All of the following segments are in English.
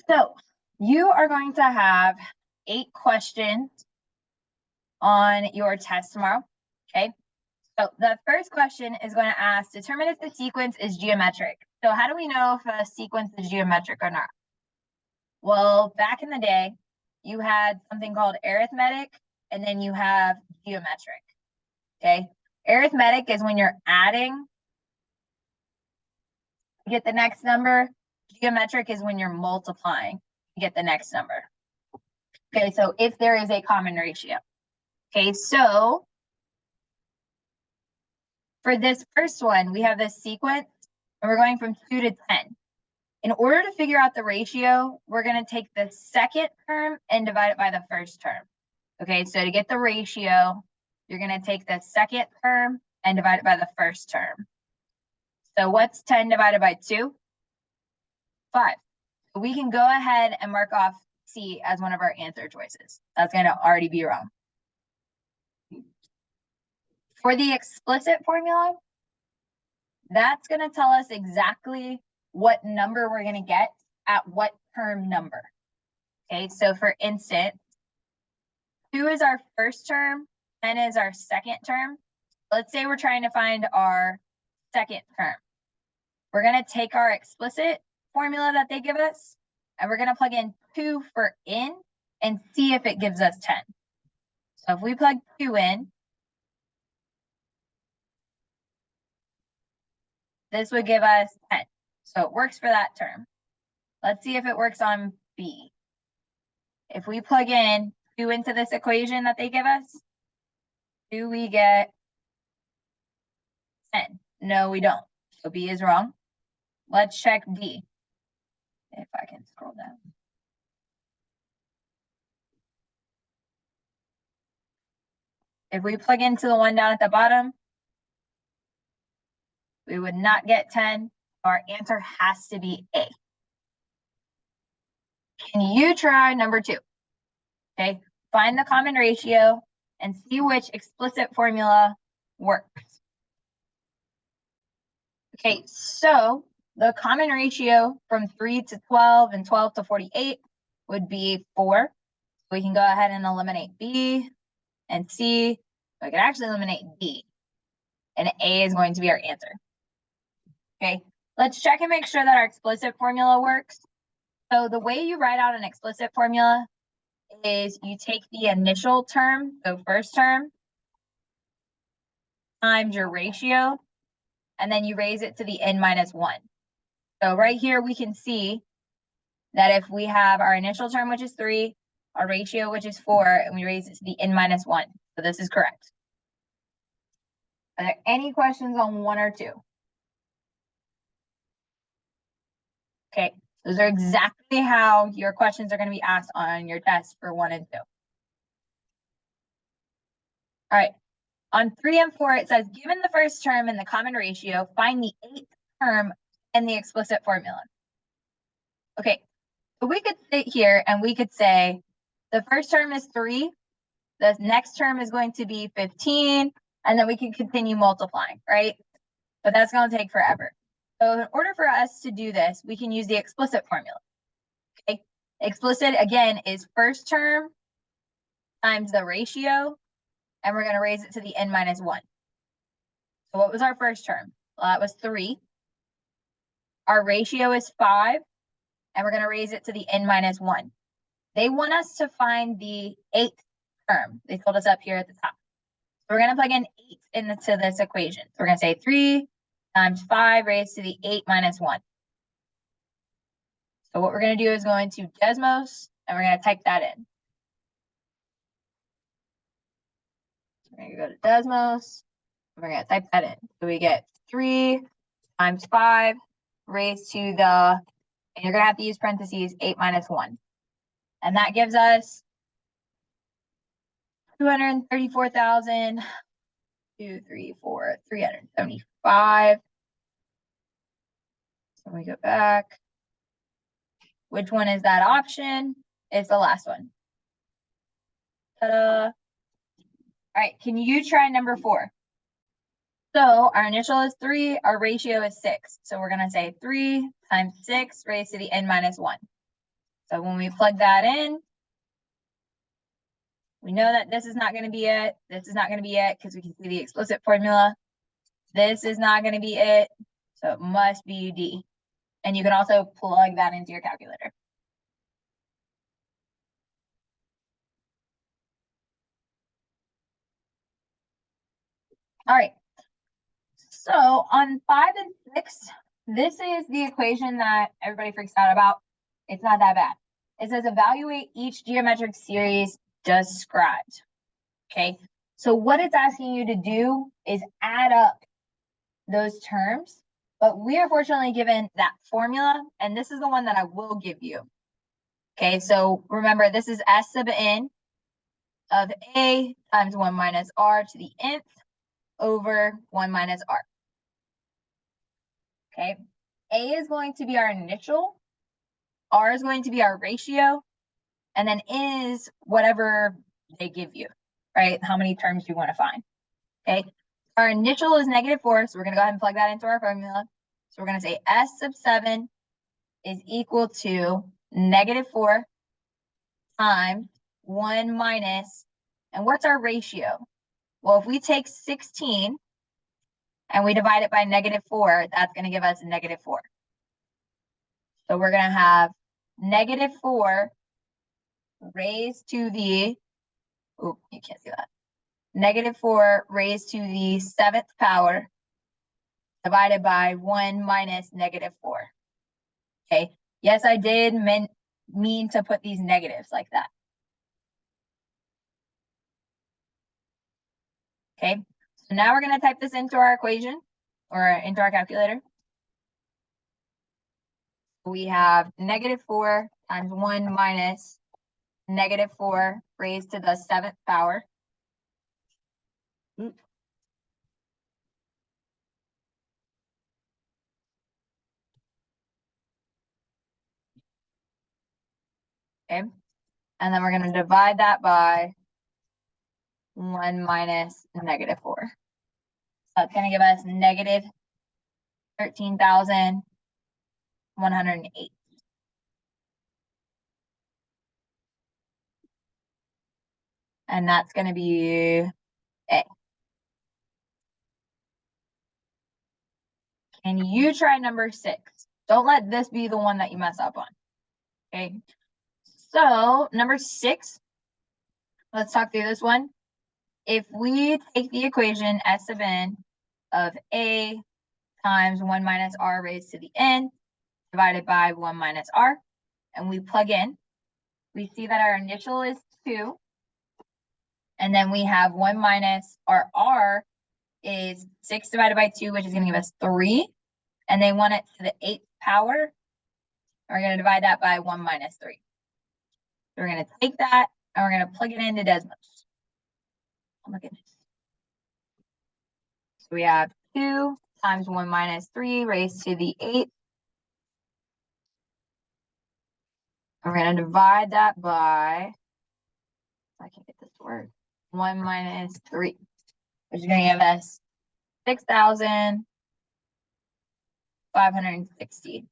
So you are going to have 8 questions on your test tomorrow, okay? So the first question is going to ask, determine if the sequence is geometric. So how do we know if a sequence is geometric or not? Well, back in the day, you had something called arithmetic, and then you have geometric, okay? Arithmetic is when you're adding to get the next number. Geometric is when you're multiplying to get the next number. Okay, so if there is a common ratio. Okay, so for this first one, we have this sequence, and we're going from 2 to 10. In order to figure out the ratio, we're going to take the second term and divide it by the first term. Okay, so to get the ratio, you're going to take the second term and divide it by the first term. So what's 10 divided by 2? 5. So we can go ahead and mark off C as one of our answer choices. That's going to already be wrong. For the explicit formula, that's going to tell us exactly what number we're going to get at what term number. Okay, so for instance, 2 is our first term, 10 is our second term. Let's say we're trying to find our second term. We're going to take our explicit formula that they give us, and we're going to plug in 2 for in and see if it gives us 10. So if we plug 2 in, this would give us 10. So it works for that term. Let's see if it works on B. If we plug in 2 into this equation that they give us, do we get 10? No, we don't. So B is wrong. Let's check D. If I can scroll down. If we plug into the one down at the bottom, we would not get 10. Our answer has to be A. Can you try number 2? Okay, find the common ratio and see which explicit formula works. Okay, so the common ratio from 3 to 12 and 12 to 48 would be 4. We can go ahead and eliminate B and C. We can actually eliminate D. And A is going to be our answer. Okay, let's check and make sure that our explicit formula works. So the way you write out an explicit formula is you take the initial term, so first term, times your ratio, and then you raise it to the n minus 1. So right here we can see that if we have our initial term, which is 3, our ratio, which is 4, and we raise it to the n minus 1. So this is correct. Are there any questions on 1 or 2? Okay, those are exactly how your questions are going to be asked on your test for 1 and 2. All right, on 3 and 4, it says, given the first term and the common ratio, find the 8th term in the explicit formula. Okay, so we could sit here and we could say the first term is 3, the next term is going to be 15, and then we can continue multiplying, right? But that's going to take forever. So in order for us to do this, we can use the explicit formula. Okay, explicit again is first term times the ratio, and we're going to raise it to the n minus 1. So what was our first term? Well, that was 3. Our ratio is 5, and we're going to raise it to the n minus 1. They want us to find the 8th term. They told us up here at the top. So we're going to plug in 8 into this equation. So we're going to say 3 times 5 raised to the 8 minus 1. So what we're going to do is go into Desmos, and we're going to type that in. So we're going to go to Desmos, and we're going to type that in. So we get 3 times 5 raised to the, and you're going to have to use parentheses, 8 minus 1. And that gives us 375. So we go back. Which one is that option? It's the last one. Ta-da. All right, can you try number 4? So our initial is 3, our ratio is 6. So we're going to say 3 times 6 raised to the n minus 1. So when we plug that in, we know that this is not going to be it. This is not going to be it because we can see the explicit formula. This is not going to be it. So it must be D. And you can also plug that into your calculator. All right. So on 5 and 6, this is the equation that everybody freaks out about. It's not that bad. It says evaluate each geometric series described. Okay. So what it's asking you to do is add up those terms, but we are fortunately given that formula, and this is the one that I will give you. Okay, so remember, this is S sub n of A times 1 minus R to the nth over 1 minus R. Okay, A is going to be our initial, R is going to be our ratio, and then N is whatever they give you, right? How many terms you want to find. Okay, our initial is -4, so we're going to go ahead and plug that into our formula. So we're going to say S sub 7 is equal to -4 times 1 minus, and what's our ratio? Well, if we take 16 and we divide it by -4, that's going to give us -4. So we're going to have -4 raised to the, oh, you can't see that, -4 raised to the 7th power divided by 1 minus -4. Okay, yes, I did mean to put these negatives like that. Okay, so now we're going to type this into our equation or into our calculator. We have -4 times 1 minus -4 raised to the 7th power. Okay, and then we're going to divide that by 1 minus -4. So that's going to give us -13,108. And that's going to be A. Can you try number 6? Don't let this be the one that you mess up on. Okay, so number 6, let's talk through this one. If we take the equation S sub n of A times 1 minus R raised to the n divided by 1 minus R, and we plug in, we see that our initial is 2, and then we have 1 minus our R is 6 divided by 2, which is going to give us 3, and they want it to the 8th power. We're going to divide that by 1 minus 3. So we're going to take that and we're going to plug it into Desmos. Oh my goodness. So we have 2 times 1 minus 3 raised to the 8th. We're going to divide that by, I can't get this to work, 1 minus 3, which is going to give us 6,560.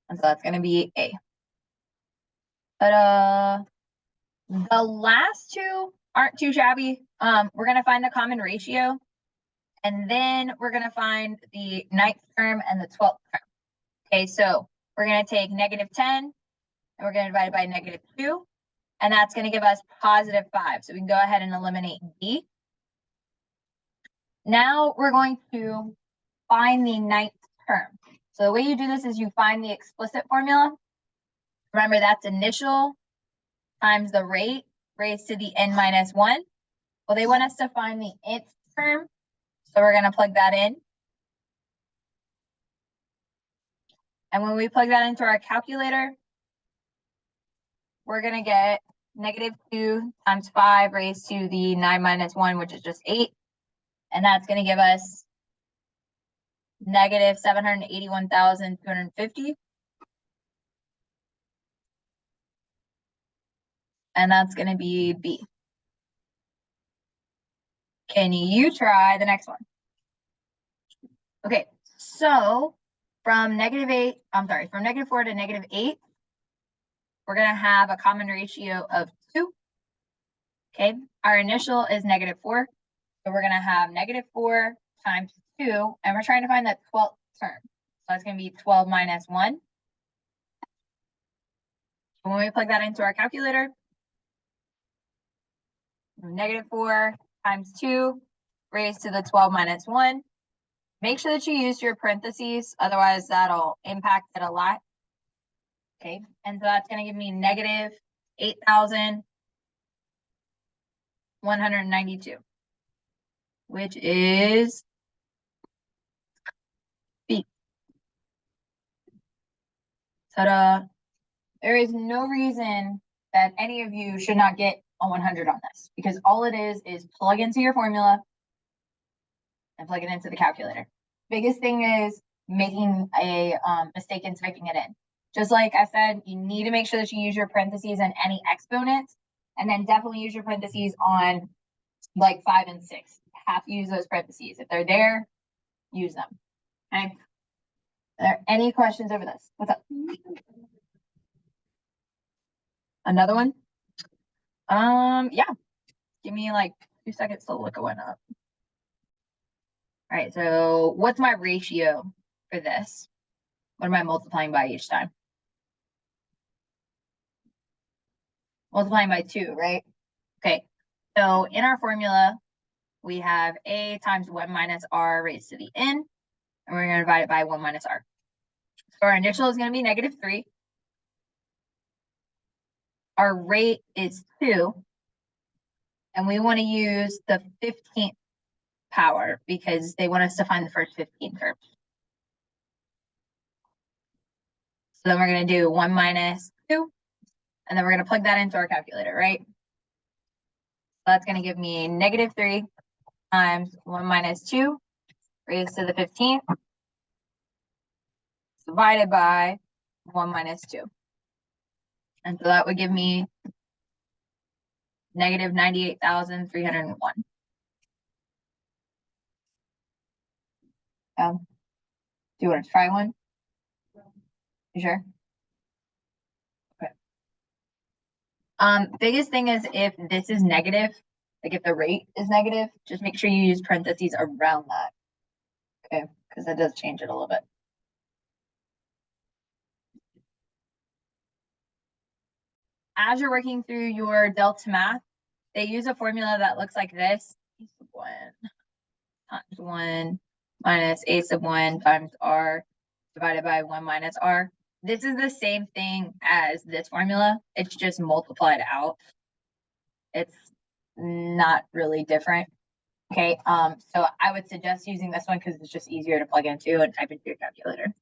And so that's going to be A. But the last two aren't too shabby. We're going to find the common ratio, and then we're going to find the 9th term and the 12th term. Okay, so we're going to take -10, and we're going to divide it by -2, and that's going to give us +5. So we can go ahead and eliminate D. Now we're going to find the 9th term. So the way you do this is you find the explicit formula. Remember, that's initial times the rate raised to the n minus 1. Well, they want us to find the nth term, so we're going to plug that in. And when we plug that into our calculator, we're going to get -2 times 5 raised to the 9 minus 1, which is just 8. And that's going to give us -781,250. And that's going to be B. Can you try the next one? Okay, so from -4 to -8, we're gonna have a common ratio of 2. Okay, our initial is -4, so we're gonna have -4 times 2, and we're trying to find that 12th term. So that's gonna be 12 minus 1. When we plug that into our calculator, -4 times 2 raised to the 12 minus 1. Make sure that you use your parentheses, otherwise that'll impact it a lot. Okay, and so that's gonna give me -8,192, which is B. Ta-da! There is no reason that any of you should not get a 100 on this, because all it is plug into your formula and plug it into the calculator. Biggest thing is making a mistake in typing it in. Just like I said, you need to make sure that you use your parentheses and any exponents, and then definitely use your parentheses on like 5 and 6. You have to use those parentheses. If they're there, use them. Okay. Are there any questions over this? What's up? Another one? Yeah. Give me like 2 seconds to look one up. All right, so what's my ratio for this? What am I multiplying by each time? Multiplying by 2, right? Okay, so in our formula, we have a times 1 minus r raised to the n, and we're going to divide it by 1 minus r. So our initial is going to be -3. Our rate is 2, and we want to use the 15th power because they want us to find the first 15 terms. So then we're going to do 1 minus 2, and then we're going to plug that into our calculator, right? So that's going to give me -3 times 1 minus 2 raised to the 15th divided by 1 minus 2. And so that would give me -98,301. Do you want to try one? You sure? Okay. Biggest thing is if this is negative, like if the rate is negative, just make sure you use parentheses around that. Okay, because that does change it a little bit. As you're working through your delta math, they use a formula that looks like this: a sub 1 times 1 minus a sub 1 times r divided by 1 minus r. This is the same thing as this formula. It's just multiplied out. It's not really different. Okay, so I would suggest using this one because it's just easier to plug into and type into your calculator.